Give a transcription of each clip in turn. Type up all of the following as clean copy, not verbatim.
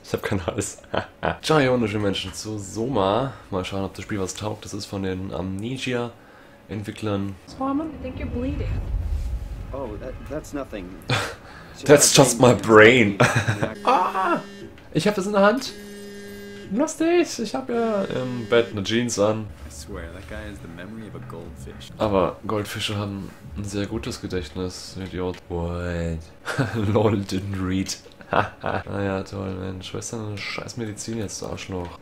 Ich habe kein Hals. Ciao, ihr wunderschönen Menschen zu Soma. Mal schauen, ob das Spiel was taugt. Das ist von den Amnesia-Entwicklern. I think you're bleeding. Oh, that's nothing. That's just my brain. Ah, ich habe das in der Hand. Lustig, ich habe ja im Bett eine Jeans an. Aber Goldfische haben ein sehr gutes Gedächtnis, Idiot. What? Lol, didn't read. Naja, toll, Mensch. Was ist denn eine scheiß Medizin jetzt, du Arschloch?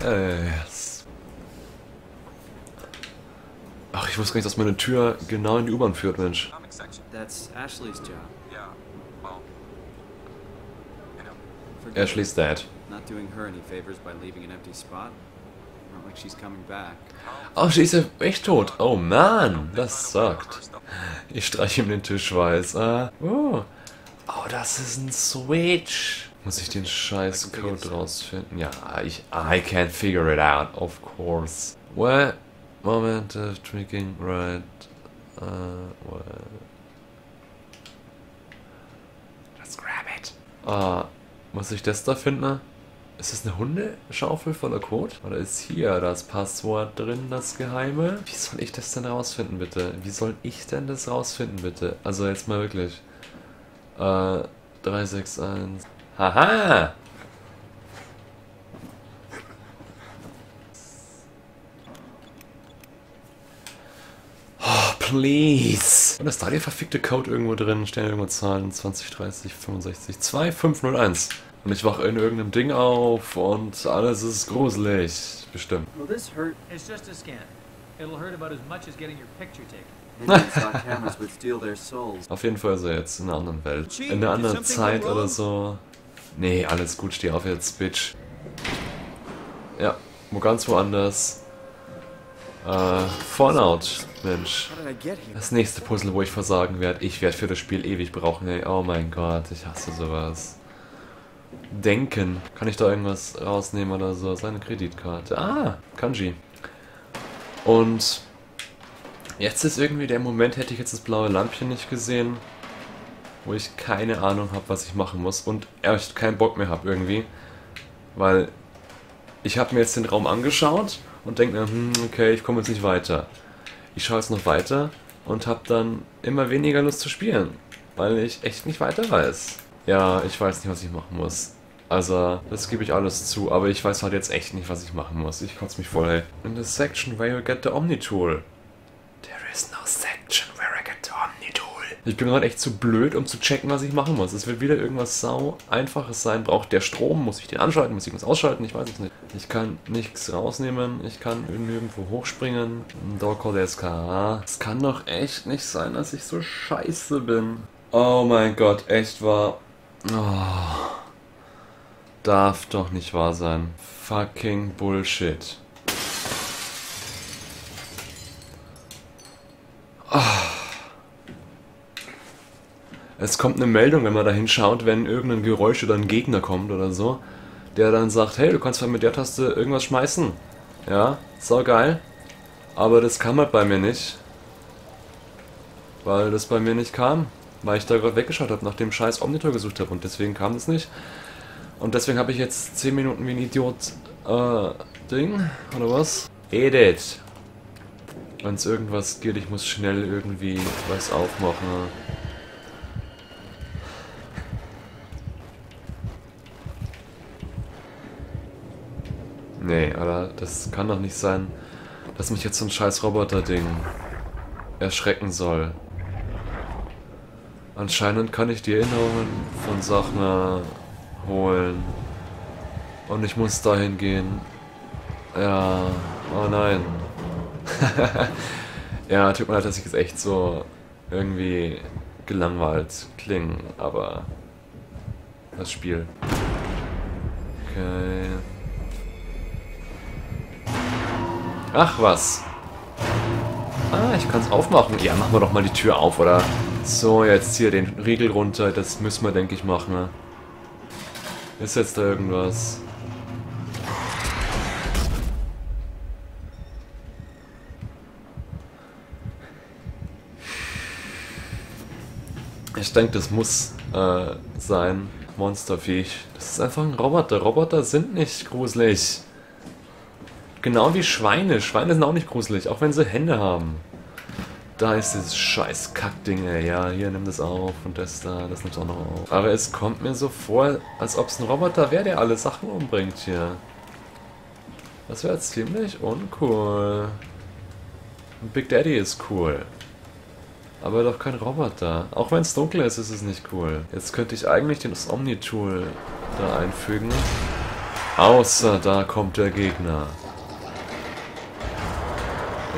Yes. Ach, ich wusste gar nicht, dass meine Tür genau in die U-Bahn führt, Mensch. That's Ashley's job. Ashley's dad. Not doing her any favors by leaving an empty spot. Not like she's coming back. Oh, sie ist ja echt tot. Oh Mann, das sagt. Ich streiche ihm den Tisch weiß. Oh, das ist ein Switch. Muss ich den scheiß Code rausfinden? Ja, I can't figure it out, of course. What? Moment of tweaking, right. What? Let's grab it. Muss ich das da finden? Ist das eine Hundeschaufel voller Code? Oder ist hier das Passwort drin, das Geheime? Wie soll ich das denn rausfinden, bitte? Wie soll ich denn das rausfinden, bitte? Also jetzt mal wirklich. 361. Haha! Oh, please! Und ist da der verfickte Code irgendwo drin? Stehen irgendwo Zahlen 20, 30, 65, 2501. Und ich wache in irgendeinem Ding auf und alles ist gruselig. Bestimmt. Will this hurt? It's just a scan. It'll hurt about as much as getting your picture taken. Maybe we thought cameras would steal their souls. Auf jeden Fall ist er jetzt in einer anderen Welt. In einer anderen Zeit oder so. Nee, alles gut, steh auf jetzt, Bitch. Ja, ganz woanders. Fallout, Mensch. How did I get here? Das nächste Puzzle, wo ich versagen werde. Ich werde für das Spiel ewig brauchen, ey. Oh mein Gott, ich hasse sowas. Denken. Kann ich da irgendwas rausnehmen oder so? Seine Kreditkarte. Ah, Kanji. Und jetzt ist irgendwie der Moment, hätte ich jetzt das blaue Lampchen nicht gesehen, wo ich keine Ahnung habe, was ich machen muss und echt keinen Bock mehr habe irgendwie. Weil ich habe mir jetzt den Raum angeschaut und denke mir, okay, ich komme jetzt nicht weiter. Ich schaue jetzt noch weiter und habe dann immer weniger Lust zu spielen, weil ich echt nicht weiter weiß. Ja, ich weiß nicht, was ich machen muss. Also, das gebe ich alles zu, aber ich weiß halt jetzt echt nicht, was ich machen muss. Ich kotze mich voll, ey. In the section where you get the Omni-Tool. There is no section where I get the Omni-Tool. Ich bin gerade echt zu blöd, um zu checken, was ich machen muss. Es wird wieder irgendwas sau Einfaches sein. Braucht der Strom? Muss ich den anschalten? Muss ich irgendwas ausschalten? Ich weiß es nicht. Ich kann nichts rausnehmen. Ich kann nirgendwo hochspringen. Dorko SKA. Es kann doch echt nicht sein, dass ich so scheiße bin. Oh mein Gott, echt wahr. Oh. Darf doch nicht wahr sein. Fucking Bullshit. Oh. Es kommt eine Meldung, wenn man da hinschaut, wenn irgendein Geräusch oder ein Gegner kommt oder so, der dann sagt, hey, du kannst halt mit der Taste irgendwas schmeißen. Ja, sau geil. Aber das kam halt bei mir nicht. Weil das bei mir nicht kam. Weil ich da gerade weggeschaut habe, nach dem scheiß Omnitor gesucht habe und deswegen kam das nicht. Und deswegen habe ich jetzt 10 Minuten wie ein Idiot Ding, oder was? Edit. Wenn es irgendwas geht, ich muss schnell irgendwie was aufmachen. Nee, aber das kann doch nicht sein, dass mich jetzt so ein scheiß Roboter-Ding erschrecken soll. Anscheinend kann ich die Erinnerungen von Sachen holen. Und ich muss dahin gehen. Ja, oh nein. Ja, tut mir leid, dass ich jetzt echt so irgendwie gelangweilt klinge, aber das Spiel. Okay. Ach was. Ah, ich kann es aufmachen. Ja, machen wir doch mal die Tür auf, oder? So, jetzt hier den Riegel runter. Das müssen wir, denke ich, machen. Ist jetzt da irgendwas? Ich denke, das muss sein. Monsterviech. Das ist einfach ein Roboter. Roboter sind nicht gruselig. Genau wie Schweine. Schweine sind auch nicht gruselig, auch wenn sie Hände haben. Da ist dieses scheiß Kackding, ey. Ja, hier, nimm das auf und das da, das nimmt auch noch auf. Aber es kommt mir so vor, als ob es ein Roboter wäre, der alle Sachen umbringt hier. Das wäre ziemlich uncool. Big Daddy ist cool. Aber doch kein Roboter. Auch wenn es dunkel ist, ist es nicht cool. Jetzt könnte ich eigentlich das Omni-Tool da einfügen. Außer da kommt der Gegner.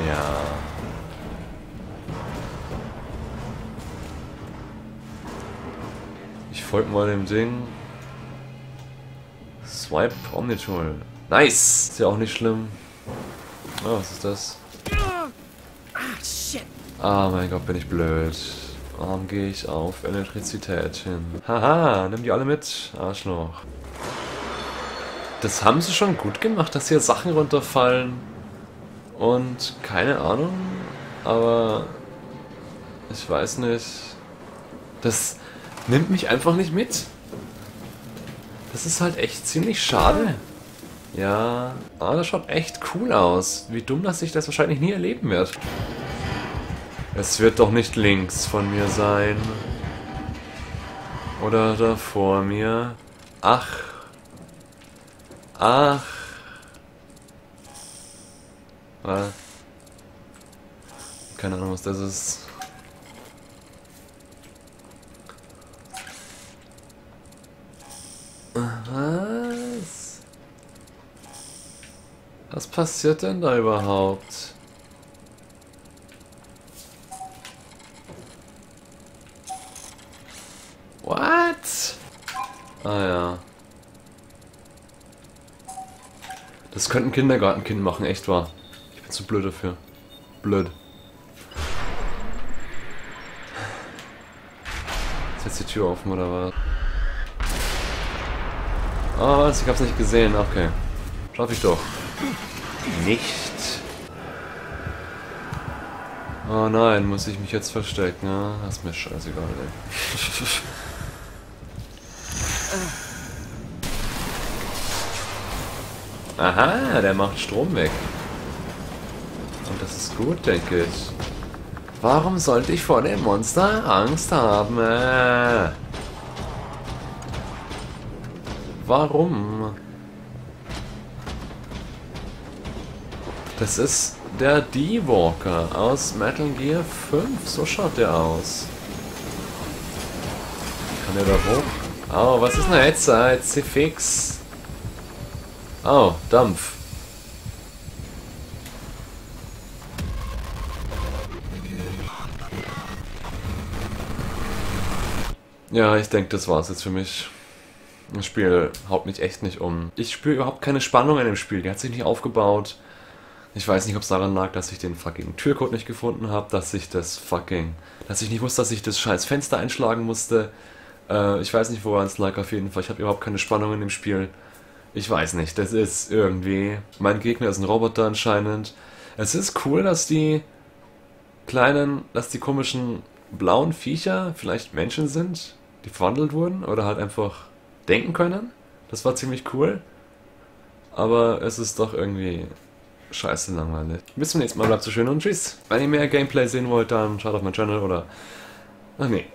Ja. Ich folge mal dem Ding. Swipe Omni-Tool. Nice! Ist ja auch nicht schlimm. Oh, was ist das? Ah, mein Gott, bin ich blöd. Warum gehe ich auf Elektrizität hin? Haha, nimm die alle mit, Arschloch. Das haben sie schon gut gemacht, dass hier Sachen runterfallen. Und keine Ahnung, aber ich weiß nicht. Das nimmt mich einfach nicht mit. Das ist halt echt ziemlich schade. Ja, aber das schaut echt cool aus. Wie dumm, dass ich das wahrscheinlich nie erleben werde. Es wird doch nicht links von mir sein. Oder da vor mir. Ach. Ach. Was? Keine Ahnung, was das ist. Was? Was passiert denn da überhaupt? What? Ah ja. Das könnte ein Kindergartenkind machen, echt wahr. Ich bin zu blöd dafür. Blöd. Ist jetzt die Tür offen oder was? Ah, was? Ich hab's nicht gesehen. Okay. Schaff ich doch. Nicht. Oh nein, muss ich mich jetzt verstecken, ja? Das ist mir scheißegal, ey. Aha, der macht Strom weg. Und das ist gut, denke ich. Warum sollte ich vor dem Monster Angst haben? Warum? Das ist der D-Walker aus Metal Gear 5. So schaut der aus. Kann der da hoch? Oh, was ist denn jetzt? Jetzt fix. Oh, Dampf. Ja, ich denke, das war's jetzt für mich. Das Spiel haut mich echt nicht um. Ich spüre überhaupt keine Spannung in dem Spiel. Die hat sich nicht aufgebaut. Ich weiß nicht, ob es daran lag, dass ich den fucking Türcode nicht gefunden habe, dass ich nicht wusste, dass ich das scheiß Fenster einschlagen musste. Ich weiß nicht, woran es lag, auf jeden Fall. Ich habe überhaupt keine Spannung in dem Spiel. Ich weiß nicht, das ist irgendwie... Mein Gegner ist ein Roboter anscheinend. Es ist cool, dass die komischen blauen Viecher vielleicht Menschen sind, die verwandelt wurden oder halt einfach denken können. Das war ziemlich cool. Aber es ist doch irgendwie scheiße langweilig. Bis zum nächsten Mal, bleibt so schön und tschüss. Wenn ihr mehr Gameplay sehen wollt, dann schaut auf meinen Channel oder... Ach nee.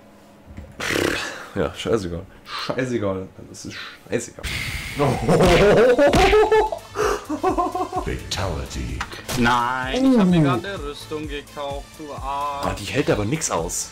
Ja, scheißegal. Scheißegal. Das ist scheißegal. Fatality. Nein, ich habe mir gerade eine Rüstung gekauft, du Arsch. Ah, die hält aber nix aus.